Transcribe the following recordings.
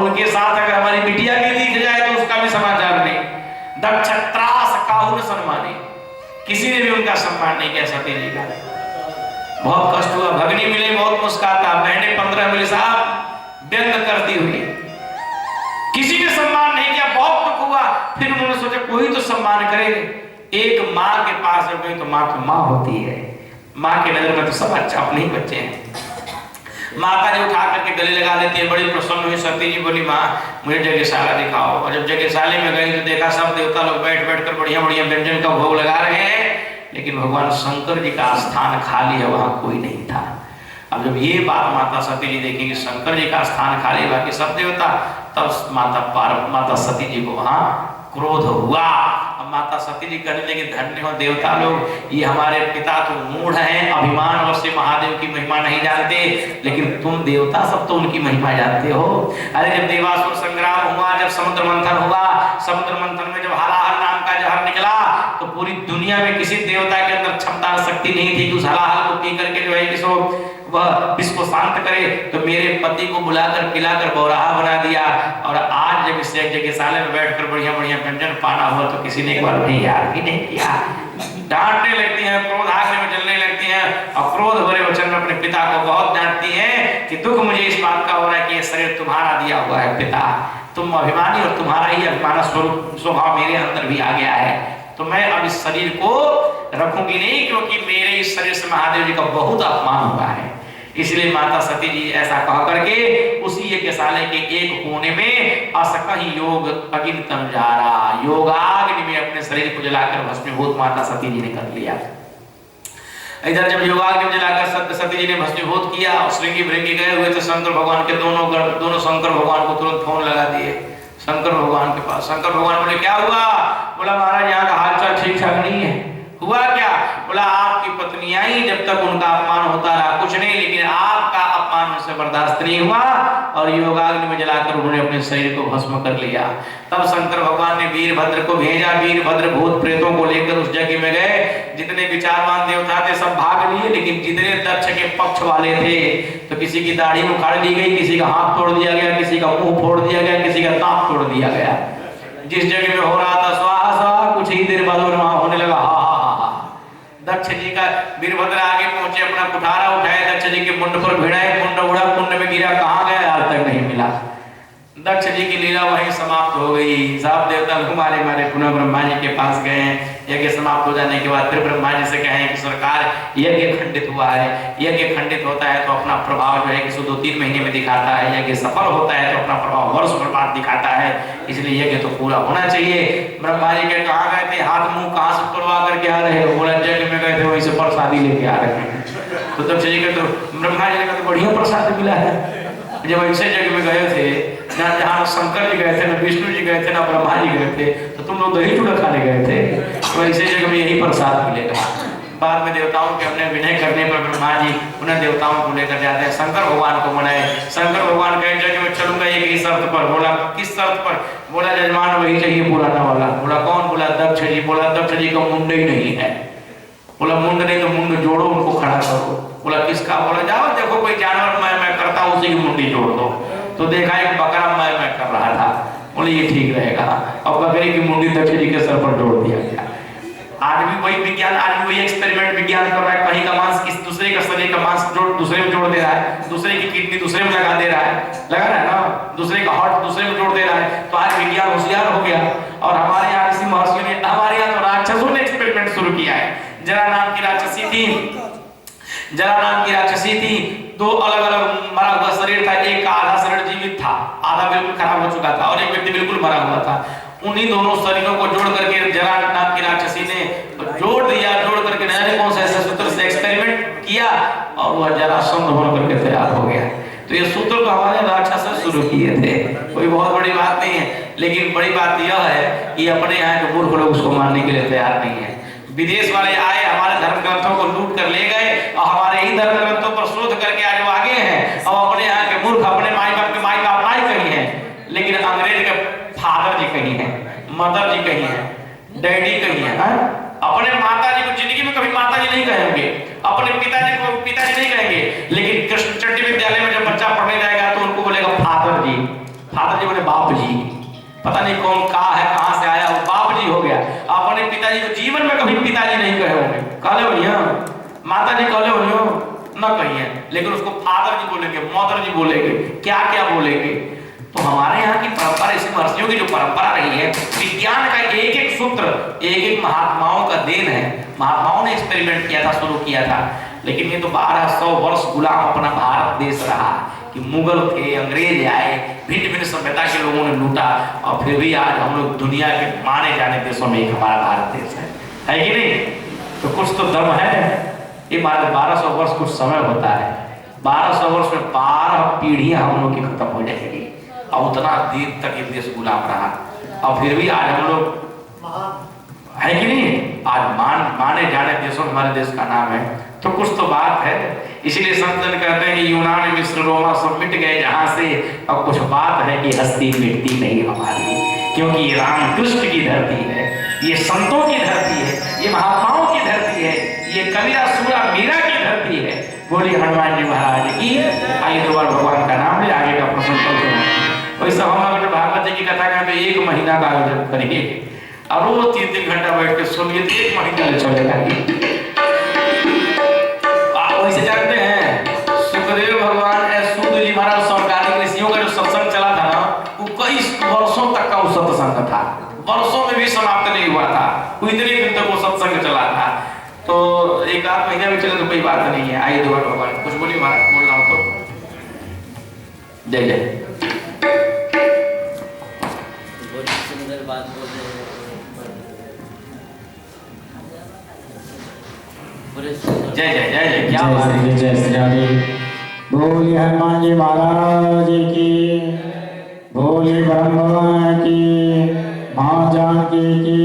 उनके साथ अगर हमारी बिटिया भी दिख जाए तो उसका भी समाचार नहीं। दक्षत्रास काहुन सम्माने, किसी ने भी उनका सम्मान नहीं किया सती जी का। बहुत कष्ट हुआ। भगनी मिले बहुत मुस्काता, बहने 15 मिले साहब व्यंग करती हुई, किसी ने सम्मान नहीं किया, बहुत दुख हुआ। फिर उन्होंने सोचा कोई तो सम्मान करे। एक माँ के पास जब गई तो माँ तो माँ होती है, माँ के नजर में तो सब अच्छा अपने ही बच्चे हैं। माता जी उठा करके गले लगा देती है। बड़ी प्रसन्न हुई सती जी, बोली माँ मुझे जगहशाला दिखाओ। और जब जगहशाले में गई तो देखा सब देवता लोग बैठ बैठ कर बढ़िया बढ़िया व्यंजन का भोग लगा रहे हैं, लेकिन भगवान शंकर जी का स्थान खाली है, वहां कोई नहीं था। अब जब ये बात माता सती जी देखेंगे शंकर जी का स्थान खाली बाकी सब देवता, तब माता सती जी को वहां क्रोध हुआ। अब माता सती जी कहने लगी धन्य हो देवता लोग, ये हमारे पिता तो मूढ़ हैं, अभिमान से महादेव की महिमा नहीं जानते, लेकिन तुम देवता सब तो उनकी महिमा जानते हो। अरे जब देवासुर संग्राम हुआ, जब समुद्र मंथन हुआ, समुद्र मंथन में जब हलाहल नाम का जहर निकला तो पूरी दुनिया में किसी देवता के अंदर क्षमता शक्ति नहीं थी कि उस हलाहल को पी करके जो है कि वह विश्व को शांत करे। तो मेरे पति को बुलाकर पिलाकर बौराहा बना दिया। और आज जब इस जगहशाला में बैठकर बढ़िया बढ़िया व्यंजन पाना हुआ तो किसी ने एक बार भी याद भी नहीं किया। डांटने लगती हैं, क्रोध आग में जलने लगती हैं और क्रोध भरे वचन में अपने पिता को बहुत डांटती हैं कि दुख मुझे इस बात का हो रहा है कि ये शरीर तुम्हारा दिया हुआ है पिता, तुम अभिमानी और तुम्हारा ही अभिमान स्वभाव मेरे अंदर भी आ गया है, तो मैं अब इस शरीर को रखूंगी नहीं, क्योंकि मेरे इस शरीर से महादेव जी का बहुत अपमान हुआ है। इसलिए माता सती जी ऐसा कह करके उसी यज्ञशाला के एक कोने में असकहि योग अगिनतम जारा, योगाग्नि में अपने शरीर को जलाकर भस्मीभूत माता सती जी ने कर लिया। इधर जब योगाग्नि में जलाकर सती जी ने भस्मीभूत किया, श्रृंगी भृंगी गए हुए थे शंकर भगवान के दोनों शंकर भगवान को तुरंत फोन लगा दिए शंकर भगवान के पास। शंकर भगवान बोले क्या हुआ? बोला महाराज यहाँ का हालचाल ठीक ठाक नहीं है। हुआ क्या? बोला आपकी पत्नियां ही जब तक उनका अपमान होता रहा कुछ नहीं, लेकिन आपका अपमान उनसे बर्दाश्त नहीं हुआ और योगाग्नि में जलाकर उन्होंने अपने शरीर को भस्म कर लिया। तब शंकर भगवान ने वीरभद्र को भेजा। वीरभद्र भूत प्रेतों को लेकर उस जगह में गए। जितने विचारवान देवता थे सब भाग लिए, लेकिन जितने दक्ष के पक्ष वाले थे तो किसी की दाढ़ी उखाड़ ली गई, किसी का हाथ तोड़ दिया गया, किसी का मुंह फोड़ दिया गया, किसी का दांत तोड़ दिया गया। जिस जगह में हो रहा था स्वाहा स्वाहा, कुछ ही देर बाद वहां होने लगा हा हा हा। दक्ष जी का वीरभद्र आगे पहुंचे, अपना कुठारा उठाए, दक्ष जी के मुंड पर भिड़ाए, मुंड उड़ा, कुंड में गिरा, कहां गया आज तक नहीं मिला। दक्ष जी की लीला वहीं समाप्त हो गई। सब देवता मारे मारे पुनः ब्रह्मा जी के पास गए। यज्ञ समाप्त हो जाने के बाद फिर ब्रह्मा जी से कहें कि सरकार यज्ञ खंडित हुआ है। यज्ञ खंडित होता है तो अपना प्रभाव जो है कि 2-3 महीने में दिखाता है, यज्ञ सफल होता है तो अपना प्रभाव वर्ष भर बाद दिखाता है, इसलिए यज्ञ तो पूरा होना चाहिए। ब्रह्मा जी के कहाँ गए थे, हाथ मुंह कहाँ से तोड़वा करके आ रहे हो? बोला यज्ञ में गए थे वहीं से प्रसादी लेके आ रहे हैं। तो दक्ष जी का तो ब्रह्मा जी का तो बढ़िया प्रसाद मिला है। जब ऐसे जगह में गए थे जहाँ शंकर जी गए थे, ना विष्णु जी गए थे, ना ब्रह्मा जी गए थे, तो तुम लोग दही चूड़ा खाने गए थे, तो ऐसे जगह में यही प्रसाद मिलेगा। बाद में देवताओं के अपने विनय करने पर ब्रह्मा जी उन्हें देवताओं को लेकर जाते हैं, शंकर भगवान को मनाए। शंकर भगवान कहे जगह में चलूंगा एक ही शर्त पर। बोला किस शर्त पर? बोला यजमान वही चाहिए पुराना वाला। बोला कौन? बोला दक्ष जी। बोला दक्ष जी का मुंड ही नहीं है। बोला मुंड नहीं तो मुंड जोड़ो, उनको खड़ा करो। बोला किसका? बोला जाओ देखो कोई जानवर मैं करता हूँ उसी की मुंडी जोड़ दो। तो देखा एक बकरा मैं कर रहा था। बोले ये ठीक रहेगा। और बकरे की मुंडी दक्ष जी के सर पर जोड़ दिया गया। आज भी वही विज्ञान, आज भी वही एक्सपेरिमेंट विज्ञान कर रहा है। कहीं का मांस किस दूसरे का शरीर का मांस दूसरे में जोड़ दे रहा है, दूसरे की किडनी दूसरे में लगा दे रहा है, लगा रहा है ना, दूसरे का हार्ट दूसरे में जोड़ दे रहा है। तो आज विज्ञान होशियार हो गया। और हमारे यहाँ ऋषि महर्षियों ने, हमारे यहाँ तो राक्षसों ने एक्सपेरिमेंट शुरू किया है। जरा नाम की राक्षसी थी, जरा नाम की राक्षसी थी। 2 अलग अलग मरा हुआ शरीर था। एक का आधा शरीर जीवित था, आधा बिल्कुल खराब हो चुका था, और एक व्यक्ति बिल्कुल मरा हुआ था। उन्हीं दोनों शरीरों को जोड़ करके जरा नाम की राक्षसी ने जोड़ दिया। जोड़ करके नए कौन से ऐसे सूत्र से एक्सपेरिमेंट किया और वह जरासंध बन करके तैयार हो गया। तो ये सूत्र तो हमारे राक्षस शुरू किए थे, कोई बहुत बड़ी बात नहीं है। लेकिन बड़ी बात यह है कि अपने यहाँ के मूर्ख लोग उसको मानने के लिए तैयार नहीं है। विदेश वाले आए, हमारे धर्म ग्रंथों को लूट कर ले गए और हमारे ही धर्म ग्रंथों पर शोध करके आज वो आगे हैं। और अपने यहाँ के मूर्ख अपने माई बाप के माई बाप माई कहीं है, लेकिन अंग्रेज के फादर जी कहीं है, मदर जी कहीं है, डैडी कहीं है। अपने माता जी को जिंदगी में कभी माता जी नहीं कहेंगे, अपने पिताजी को पिताजी नहीं कहेंगे, लेकिन कृष्ण चट्टी विद्यालय में जब बच्चा पढ़ने जाएगा तो उनको बोलेगा फादर जी। फादर माता जी बोले बाप जी, पता नहीं कौन कहा है, कहां से आया, वो बाप जी हो गया। अपने पिताजी को जीवन में कभी पिताजी नहीं कहे होंगे, कहले भैया माता जी कहले भैया न कहिए, लेकिन उसको फादर जी बोलेंगे, मदर जी बोलेंगे, क्या क्या बोलेंगे। तो हमारे यहाँ की परंपरा, इस महर्षियों की जो परंपरा रही है, विज्ञान का एक एक सूत्र एक एक महात्माओं का देन है। महात्माओं ने एक्सपेरिमेंट किया था, शुरू किया था, लेकिन ये तो 1200 वर्ष गुलाम अपना भारत देश रहा कि मुगल थे, अंग्रेज आए, भिन्न भिन्न सभ्यता के लोगों ने लूटा, और फिर भी आज हम लोग दुनिया के माने जाने देशों में एक हमारा भारत देश है कि नहीं? तो कुछ तो दम है। ये 1200 वर्ष कुछ समय होता है, 1200 वर्ष में 12 पीढ़ियां हम लोग की खत्म हो जाएगी, और उतना देर तक ये देश गुलाम रहा, और फिर भी आज हम लोग है कि नहीं, आज माने जाने देशों में हमारे देश का नाम है। तो कुछ तो बात है। इसीलिए संतन कहते हैं कि यूनान मिस्र रोमा सब मिट गए जहां से, अब कुछ बात है कि हस्ती मिटती नहीं हमारी, क्योंकि ये रामकृष्ण की धरती है, ये संतों की धरती है, ये महात्माओं की धरती है, ये कबीरा सूरा मीरा की धरती है। बोली हनुमान जी महाराज की। आइए दोबारा भगवान का नाम ले, आगे का प्रश्न कल वैसे हम अगर भागवत जी की कथा करें तो 1 महीना का आयोजन करेंगे, और वो 3-3 घंटा बैठ के सुनिए तो 1 महीना ले चलेगा। वैसे जानते हैं सुखदेव भगवान सूद जी महाराज सरकारी ऋषियों का जो सत्संग चला था ना, वो कई वर्षों तक का वो सत्संग था, वर्षों में भी समाप्त नहीं हुआ था, वो इतने दिन तक वो सत्संग चला था। तो 1-8 महीना भी चले तो कोई बात नहीं है। आइए दोबारा भगवान कुछ बोलिए महाराज, बोलना हो तो। जय जय। सुंदर बात बोल रहे हैं, जय जय जय जय, क्या बात है। जय श्री राधे। बोलिए हनुमान जी महाराज की, बोलिए ब्रह्म भगवान की, माँ जानकी की,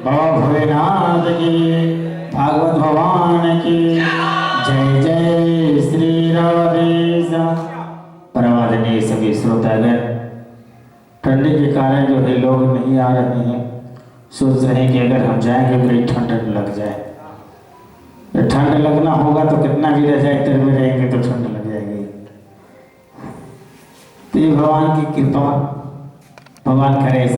बाबा भोलेनाथ की, भागवत भगवान की। जय जय श्री राधे। परमादरणीय सभी श्रोतागण, ठंडी के कारण जो है लोग नहीं आ रहे हैं, सोच रहे हैं कि अगर हम जाएंगे कहीं ठंड लग जाए। ठंड लगना होगा तो कितना भी रह जाए, इधर में रहेंगे तो ठंड लग जाएगी। तो ये भगवान की कृपा, भगवान करे।